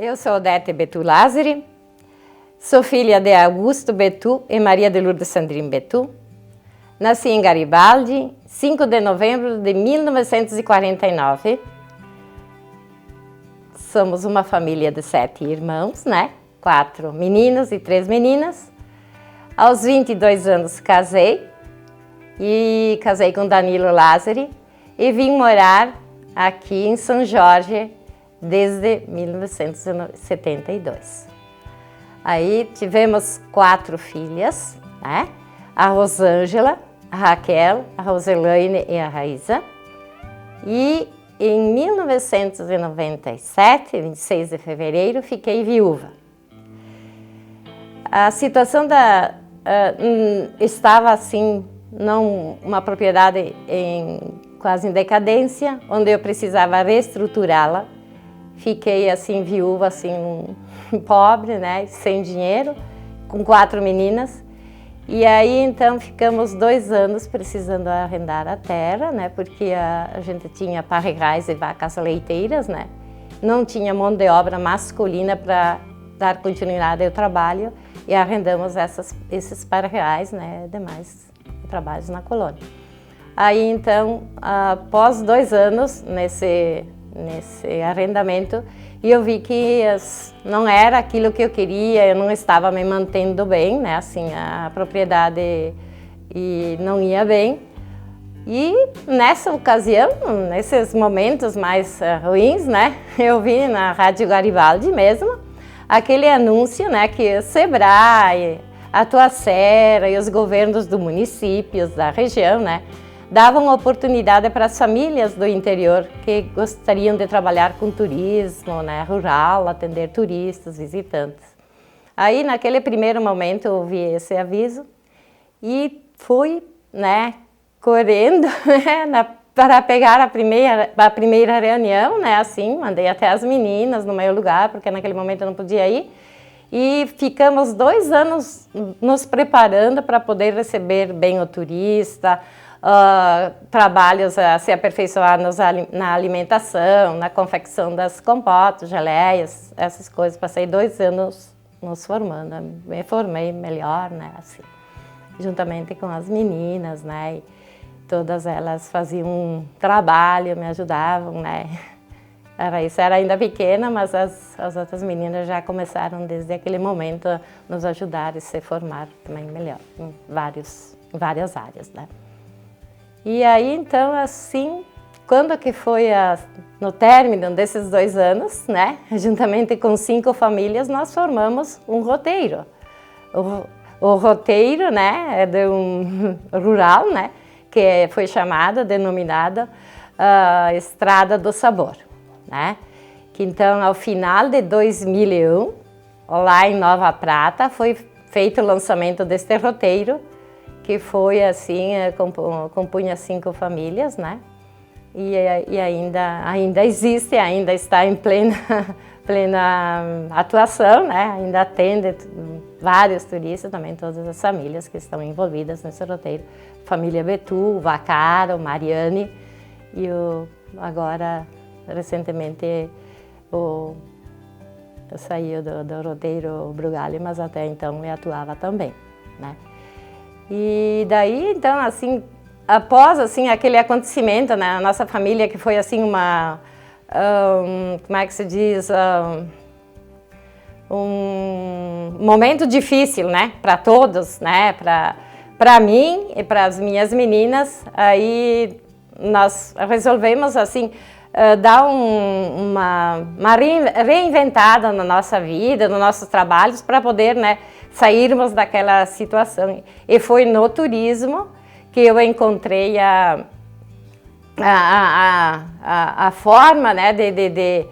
Eu sou Odete Betu Lázari, sou filha de Augusto Betu e Maria de Lourdes Sandrine Betu. Nasci em Garibaldi, 5 de novembro de 1949. Somos uma família de 7 irmãos, né? 4 meninos e 3 meninas. Aos 22 anos casei com Danilo Lázari e vim morar aqui em São Jorge desde 1972. Aí tivemos 4 filhas, né? A Rosângela, a Raquel, a Roselaine e a Raíza. E em 1997, 26 de fevereiro, fiquei viúva. A situação estava assim, não uma propriedade quase em decadência, onde eu precisava reestruturá-la. Fiquei assim viúva, assim pobre, né, sem dinheiro, com 4 meninas. E aí então ficamos 2 anos precisando arrendar a terra, né, porque a gente tinha parreirais e vacas leiteiras, né. Não tinha mão de obra masculina para dar continuidade ao trabalho e arrendamos esses parreirais, né, demais trabalhos na colônia. Aí então, após 2 anos nesse arrendamento, eu vi que não era aquilo que eu queria, eu não estava me mantendo bem, né, assim, a propriedade não ia bem. E nessa ocasião, nesses momentos mais ruins, né, eu vi na Rádio Garibaldi mesmo, aquele anúncio, né, que o Sebrae, a Atuacera e os governos do município, da região, né, davam oportunidade para as famílias do interior que gostariam de trabalhar com turismo, né, rural, atender turistas, visitantes. Aí, naquele primeiro momento, eu vi esse aviso e fui, né, correndo, né, para pegar a primeira reunião, né, assim, mandei até as meninas no meu lugar, porque naquele momento eu não podia ir. E ficamos 2 anos nos preparando para poder receber bem o turista, trabalhos a se aperfeiçoar na alimentação, na confecção das compotas, geleias, essas coisas. Passei 2 anos nos formando, me formei melhor, né, assim, juntamente com as meninas, né, e todas elas faziam um trabalho, me ajudavam, né. A Raíssa era ainda pequena, mas as outras meninas já começaram desde aquele momento a nos ajudar e se formar também melhor em várias áreas, né. E aí, então, assim, quando que foi no término desses 2 anos, né, juntamente com 5 famílias, nós formamos um roteiro. O roteiro, né, é de um rural, né, que foi denominada Estrada do Sabor, né, que então, ao final de 2001, lá em Nova Prata, foi feito o lançamento deste roteiro, que foi assim, compunha 5 famílias, né? E ainda existe, ainda está em plena atuação, né? Ainda atende vários turistas, também todas as famílias que estão envolvidas nesse roteiro. Família Betu, Vacaro, Mariane e agora, recentemente, eu saí do roteiro Brugali, mas até então eu atuava também, né? E daí, então, assim, após, assim, aquele acontecimento, né, a nossa família, que foi, assim, como é que se diz, um momento difícil, né, para todos, né, para mim e para as minhas meninas, aí nós resolvemos, assim, dar uma reinventada na nossa vida, nos nossos trabalhos, para poder, né, sairmos daquela situação. E foi no turismo que eu encontrei a forma, né, de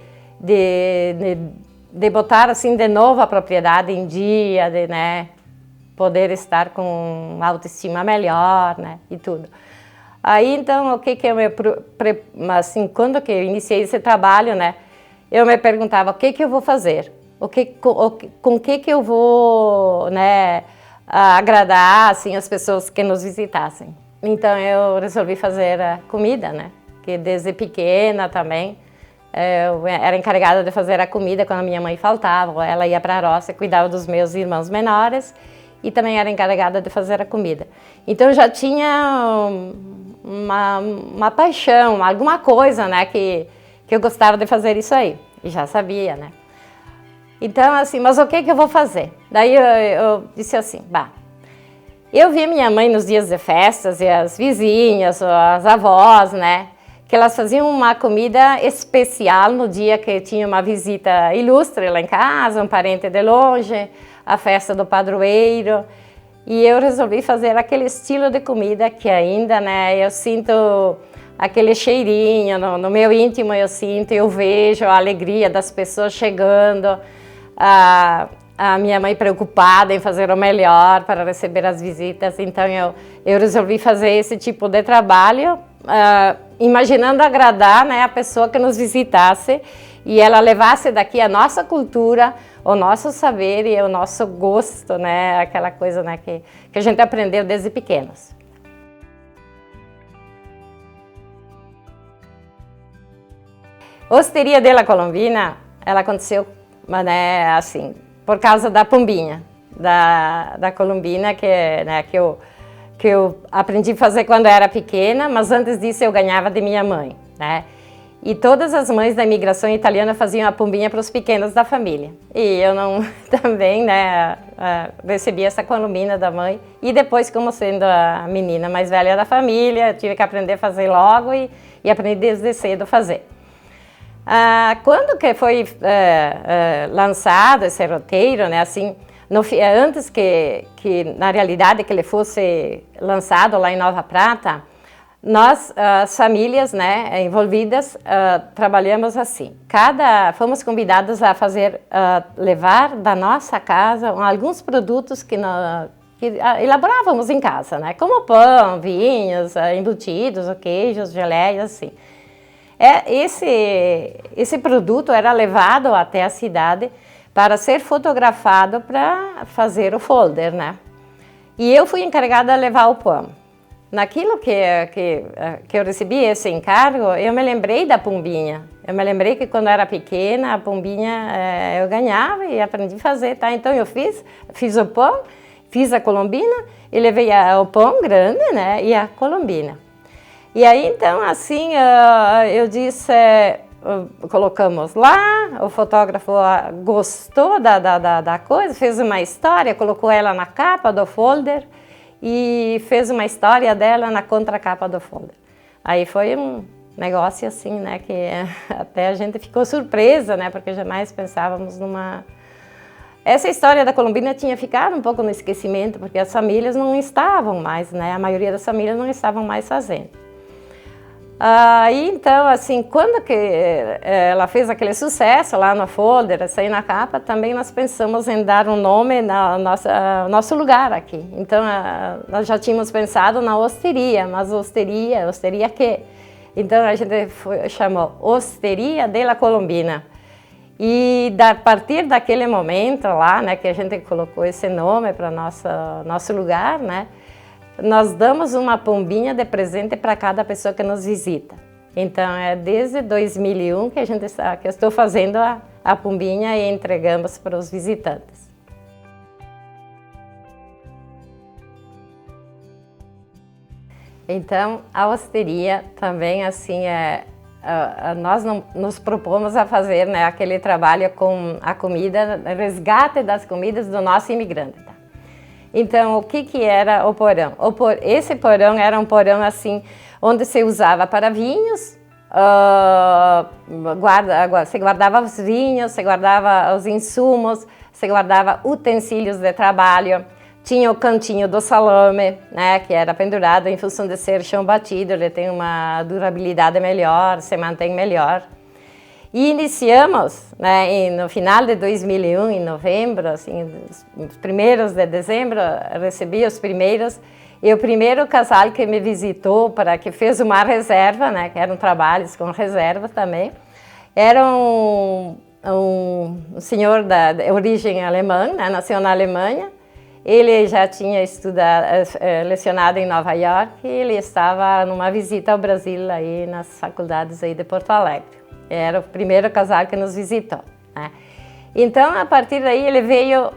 botar assim de novo a propriedade em dia, né, poder estar com autoestima melhor, né, e tudo. Aí então, o que eu assim, quando que eu iniciei esse trabalho, né, eu me perguntava o que eu vou fazer. Com o que eu vou, né, agradar assim, as pessoas que nos visitassem. Então eu resolvi fazer a comida, né, que desde pequena também Eu era encarregada de fazer a comida quando a minha mãe faltava, ela ia para a roça e cuidava dos meus irmãos menores e também era encarregada de fazer a comida. Então eu já tinha uma paixão, alguma coisa, né, que eu gostava de fazer isso aí, e já sabia, né. Então assim, mas o que eu vou fazer? Daí eu disse assim, bah, eu via minha mãe nos dias de festas e as vizinhas, as avós, né, que elas faziam uma comida especial no dia que tinha uma visita ilustre lá em casa, um parente de longe, a festa do padroeiro. E eu resolvi fazer aquele estilo de comida que ainda, né, eu sinto aquele cheirinho, no meu íntimo eu sinto, eu vejo a alegria das pessoas chegando, a minha mãe preocupada em fazer o melhor para receber as visitas. Então eu resolvi fazer esse tipo de trabalho, imaginando agradar, né, a pessoa que nos visitasse e ela levasse daqui a nossa cultura, o nosso saber e o nosso gosto, né, aquela coisa, né, que a gente aprendeu desde pequenos. Osteria della Colombina, ela aconteceu, né, assim, por causa da pombinha, da colombina, né, que eu aprendi a fazer quando eu era pequena, mas antes disso eu ganhava de minha mãe, né? E todas as mães da imigração italiana faziam a pombinha para os pequenos da família. E eu não também, né, recebi essa colombina da mãe. E depois, como sendo a menina mais velha da família, tive que aprender a fazer logo e aprendi desde cedo a fazer. Quando que foi lançado esse roteiro, né, assim, antes que na realidade que ele fosse lançado lá em Nova Prata, nós, as famílias, né, envolvidas, trabalhamos assim. Fomos convidados a levar da nossa casa alguns produtos que elaborávamos em casa, né, como pão, vinhos, embutidos, queijos, geleias, assim. Esse produto era levado até a cidade para ser fotografado para fazer o folder, né? E eu fui encarregada de levar o pão. Naquilo que eu recebi esse encargo, eu me lembrei da pombinha. Eu me lembrei que quando eu era pequena, a pombinha eu ganhava e aprendi a fazer, tá? Então eu fiz o pão, fiz a colombina e levei o pão grande, né? E a colombina. E aí, então, assim, eu disse, colocamos lá, o fotógrafo gostou da coisa, fez uma história, colocou ela na capa do folder e fez uma história dela na contracapa do folder. Aí foi um negócio assim, né, que até a gente ficou surpresa, né, porque jamais pensávamos numa... Essa história da colombina tinha ficado um pouco no esquecimento, porque as famílias não estavam mais, né, a maioria das famílias não estavam mais fazendo. Aí, então, assim, quando que ela fez aquele sucesso lá no folder, saiu na capa, também nós pensamos em dar um nome ao nosso lugar aqui. Então, nós já tínhamos pensado na osteria, mas osteria que? Então, a gente chamou Osteria della Colombina. E a partir daquele momento lá, né, que a gente colocou esse nome para nosso lugar, né, nós damos uma pombinha de presente para cada pessoa que nos visita. Então, é desde 2001 que eu estou fazendo a pombinha e entregamos para os visitantes. Então, a osteria também, assim, nós nos propomos a fazer, né, aquele trabalho com a comida, resgate das comidas do nosso imigrante. Tá? Então, o que era o porão? Esse porão era um porão assim, onde se usava para vinhos, se guardava os vinhos, se guardava os insumos, se guardava utensílios de trabalho, tinha o cantinho do salame, né, que era pendurado em função de ser chão batido, ele tem uma durabilidade melhor, se mantém melhor. E iniciamos, né, no final de 2001, em novembro, assim, os primeiros de dezembro, recebi os primeiros, e o primeiro casal que me visitou, que fez uma reserva, né, que eram trabalhos com reserva também, era um senhor de origem alemã, né, nasceu na Alemanha. Ele já tinha lecionado em Nova York e ele estava numa visita ao Brasil aí nas faculdades aí de Porto Alegre. Era o primeiro casal que nos visitou, né? Então, a partir daí, ele veio,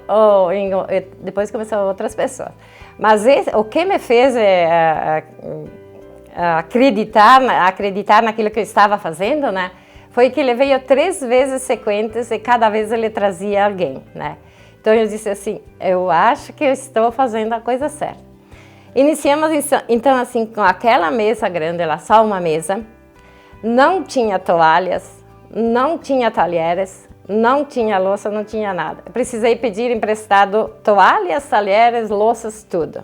depois começou outras pessoas. Mas o que me fez acreditar naquilo que eu estava fazendo, né, foi que ele veio 3 vezes sequentes e cada vez ele trazia alguém, né? Então, eu disse assim, eu acho que eu estou fazendo a coisa certa. Iniciamos, então, assim, com aquela mesa grande, lá só uma mesa, não tinha toalhas, não tinha talheres, não tinha louça, não tinha nada. Eu precisei pedir emprestado toalhas, talheres, louças, tudo.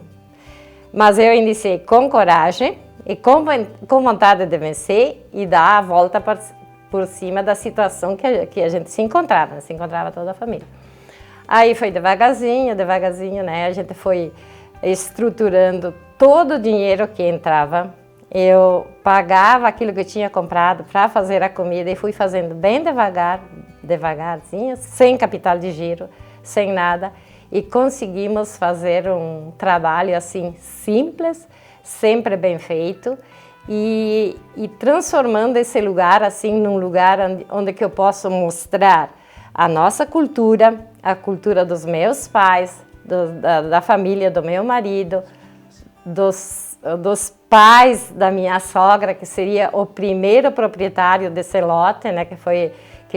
Mas eu iniciei com coragem e com vontade de vencer e dar a volta por cima da situação que a gente se encontrava toda a família. Aí foi devagarzinho, né? A gente foi estruturando todo o dinheiro que entrava. Eu pagava aquilo que eu tinha comprado para fazer a comida e fui fazendo bem devagarzinho, sem capital de giro, sem nada. E conseguimos fazer um trabalho assim simples, sempre bem feito e transformando esse lugar assim num lugar onde que eu posso mostrar a nossa cultura, a cultura dos meus pais, da família do meu marido, dos pais da minha sogra, que seria o primeiro proprietário desse lote, né, que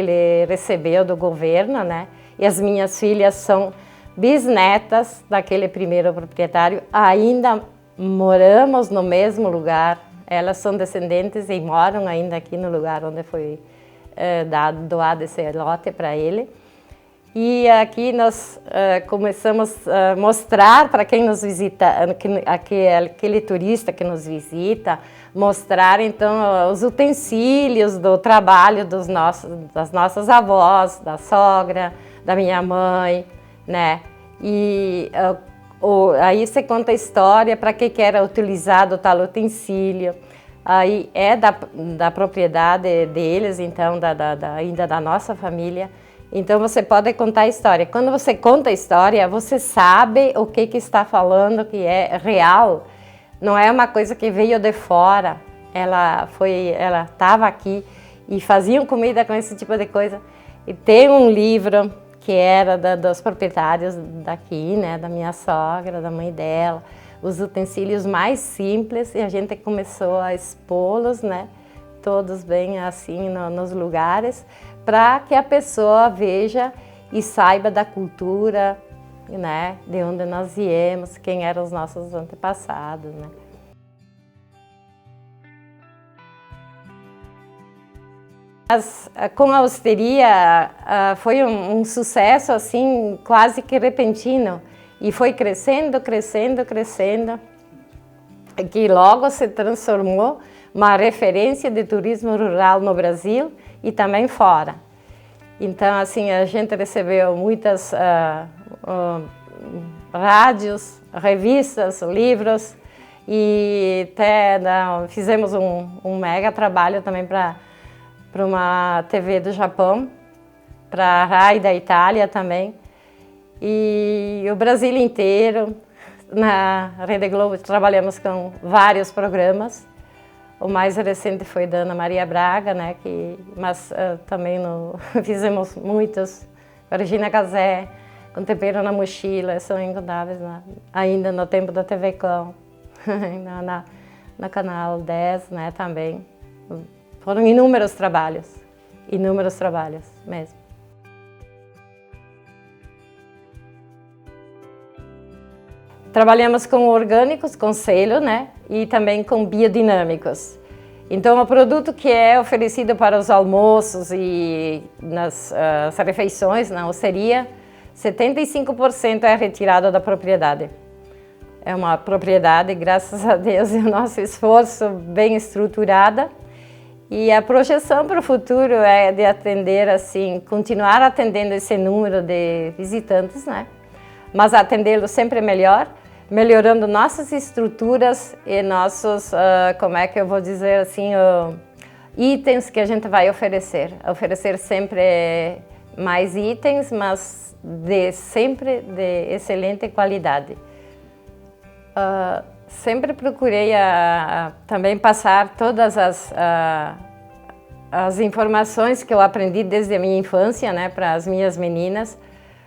ele recebeu do governo, né? E as minhas filhas são bisnetas daquele primeiro proprietário. Ainda moramos no mesmo lugar. Elas são descendentes e moram ainda aqui no lugar onde foi doado esse lote para ele. E aqui nós começamos a mostrar para quem nos visita, aquele turista que nos visita, mostrar então os utensílios do trabalho das nossas avós, da sogra, da minha mãe, né? E aí você conta a história para que era utilizado tal utensílio. Aí é da propriedade deles, então ainda da nossa família. Então você pode contar a história. Quando você conta a história, você sabe o que está falando, que é real. Não é uma coisa que veio de fora. Ela estava aqui e faziam comida com esse tipo de coisa. E tem um livro que era dos proprietários daqui, né, da minha sogra, da mãe dela, os utensílios mais simples, e a gente começou a expô-los, né, todos bem assim nos lugares, para que a pessoa veja e saiba da cultura, né, de onde nós viemos, quem eram os nossos antepassados, né. Mas com a hosteria foi um sucesso assim quase que repentino e foi crescendo, que logo se transformou uma referência de turismo rural no Brasil e também fora. Então, assim, a gente recebeu muitas rádios, revistas, livros e até fizemos um mega trabalho também para uma TV do Japão, para a RAI da Itália também. E o Brasil inteiro, na Rede Globo, trabalhamos com vários programas. O mais recente foi da Ana Maria Braga, né, mas também fizemos muitos. Regina Casé, com Tempero na Mochila, são incontáveis, né? Ainda no tempo da TV Com, na Canal 10, né, também. Foram inúmeros trabalhos mesmo. Trabalhamos com orgânicos, com selo, né? E também com biodinâmicos. Então, o produto que é oferecido para os almoços e nas refeições, na osteria, 75% é retirado da propriedade. É uma propriedade, graças a Deus, e o nosso esforço bem estruturada. E a projeção para o futuro é de atender, assim, continuar atendendo esse número de visitantes, né? Mas atendê-los sempre melhor, melhorando nossas estruturas e nossos, como é que eu vou dizer assim, itens que a gente vai oferecer. Oferecer sempre mais itens, mas sempre de excelente qualidade. Sempre procurei também passar todas as informações que eu aprendi desde a minha infância, né, para as minhas meninas,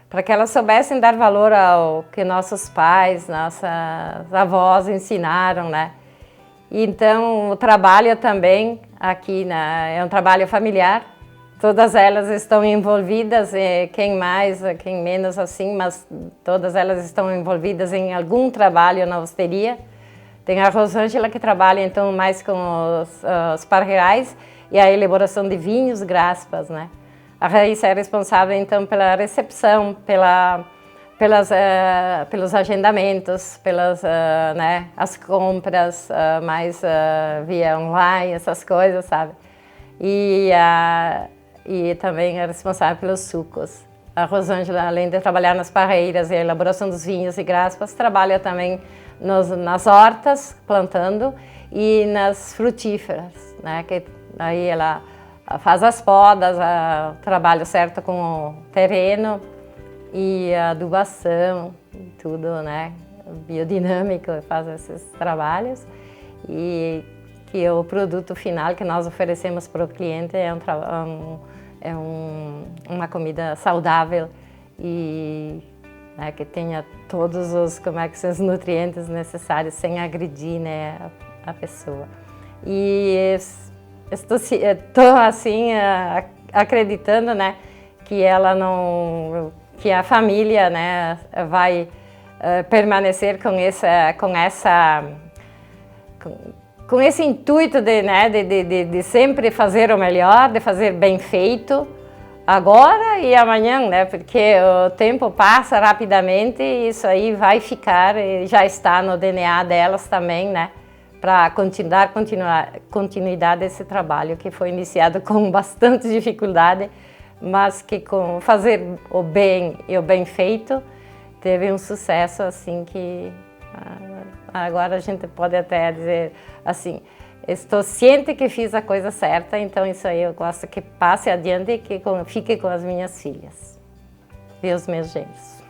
para que elas soubessem dar valor ao que nossos pais, nossas avós ensinaram, né? Então, o trabalho também aqui é um trabalho familiar. Todas elas estão envolvidas, quem mais, quem menos assim, mas todas elas estão envolvidas em algum trabalho na hosteria. Tem a Rosângela que trabalha então mais com os parreirais e a elaboração de vinhos, graspas, né? A Raíssa é responsável então pela recepção, pelos agendamentos, né, as compras, mais via online, essas coisas, sabe? E também é responsável pelos sucos. A Rosângela, além de trabalhar nas parreiras e a elaboração dos vinhos e graspas, trabalha também nas hortas, plantando, e nas frutíferas, né? Que aí ela faz as podas, trabalha certo com o terreno e a adubação, tudo, né? Biodinâmico, faz esses trabalhos. E que o produto final que nós oferecemos para o cliente é uma comida saudável e, né, que tenha todos os nutrientes necessários sem agredir, né, a pessoa. E estou assim acreditando, né, que a família, né, vai permanecer com esse intuito de sempre fazer o melhor, de fazer bem feito, agora e amanhã, né? Porque o tempo passa rapidamente e isso aí vai ficar, e já está no DNA delas também, né? Para dar continuidade a esse trabalho que foi iniciado com bastante dificuldade, mas que com fazer o bem e o bem feito teve um sucesso assim que agora a gente pode até dizer assim, estou ciente que fiz a coisa certa, então isso aí eu gosto que passe adiante e que fique com as minhas filhas e os meus genros.